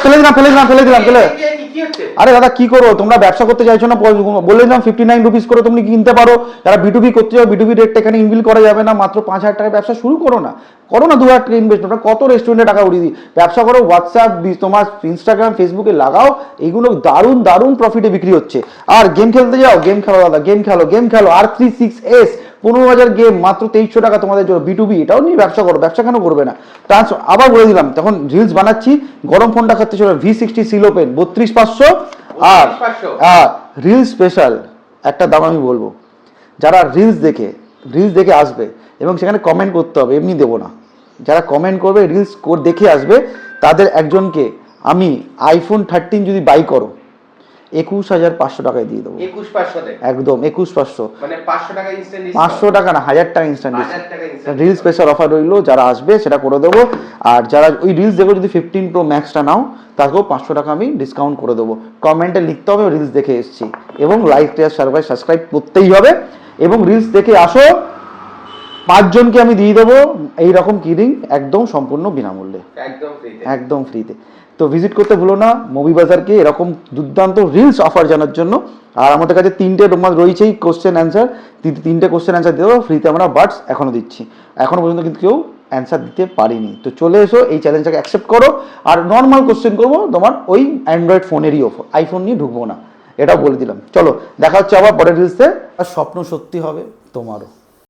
ফেলে দিলাম আরে দাদা কি করো, তোমরা ব্যবসা করতে চাইছো না, বলে দিলাম 59 রুপিস করে তুমি কিনতে পারো। যারা বিটুবি করতে চাও, বিটুবি রেটটা এখানে ইনবিল করা যাবে না, মাত্র 5,000 টাকায় ব্যবসা শুরু করো না, 2,000 টাকা ইনভেস্ট, কত রেস্টুরেন্টে টাকা উড়িয়ে দিই। ব্যবসা করো, হোয়াটসঅ্যাপ, তোমার ইনস্টাগ্রাম, ফেসবুকে লাগাও, এইগুলো দারুণ দারুণ প্রফিটে বিক্রি হচ্ছে। আর গেম খেলতে যাও, গেম খেলো দাদা, গেম খেলো R36S 15,000 গেম মাত্র 2300 টাকা তোমাদের জন্য। বিটুবি এটাও নিয়ে ব্যবসা করো, ব্যবসা কেন করবে না। আবার বলে দিলাম, তখন রিলস বানাচ্ছি, গরম ফোনটা খাচ্ছে চলো V60 সিলো পেন 32,500। আর রিলস স্পেশাল একটা দাম আমি বলবো, যারা রিলস দেখে আসবে এবং সেখানে কমেন্ট করতে হবে, এমনি দেবো না, যারা কমেন্ট করবে রিলস দেখে আসবে তাদের একজনকে আমি iPhone 13 যদি বাই করো 21,500 টাকায় দিয়ে দেবো। 21,500 একদম 21,500, মানে 500 টাকা ইনস্ট্যান্ট, 500 টাকা না, 1,000 টাকা ইনস্ট্যান্ট রিলস স্পেশাল অফার রইলো। যারা আসবে সেটা করে দেবো। আর যারা ওই রিলস দেখো যদি 15 Pro Maxটা নাও, তাকেও 500 টাকা আমি ডিসকাউন্ট করে দেবো। কমেন্টে লিখতে হবে রিলস দেখে এসেছি, এবং লাইক, শেয়ার, সাবস্ক্রাইব করতেই হবে। এবং রিলস দেখে আসো, 5 জনকে আমি দিয়ে দেবো এইরকম কিডিং, একদম সম্পূর্ণ বিনামূল্যে, একদম ফ্রিতে। তো ভিজিট করতে ভুলো না মুভি বাজারকে, এরকম দুর্দান্ত রিলস অফার জানার জন্য। আর আমাদের কাছে 3টে তোমার রয়েছেই কোশ্চেন অ্যান্সার, 3টে কোশ্চেন অ্যান্সার দেবো ফ্রিতে, আমরা বাটস এখনও দিচ্ছি, এখনও পর্যন্ত কিন্তু কেউ অ্যান্সার দিতে পারিনি। তো চলে এসো, এই চ্যালেঞ্জটাকে অ্যাকসেপ্ট করো। আর নর্মাল কোশ্চেন করবো তোমার ওই অ্যান্ড্রয়েড ফোনেরই অফার, আইফোন নিয়ে ঢুকবো না, এটাও বলে দিলাম। চলো দেখা হচ্ছে আবার পরের রিলসে। আর স্বপ্ন সত্যি হবে তোমারও।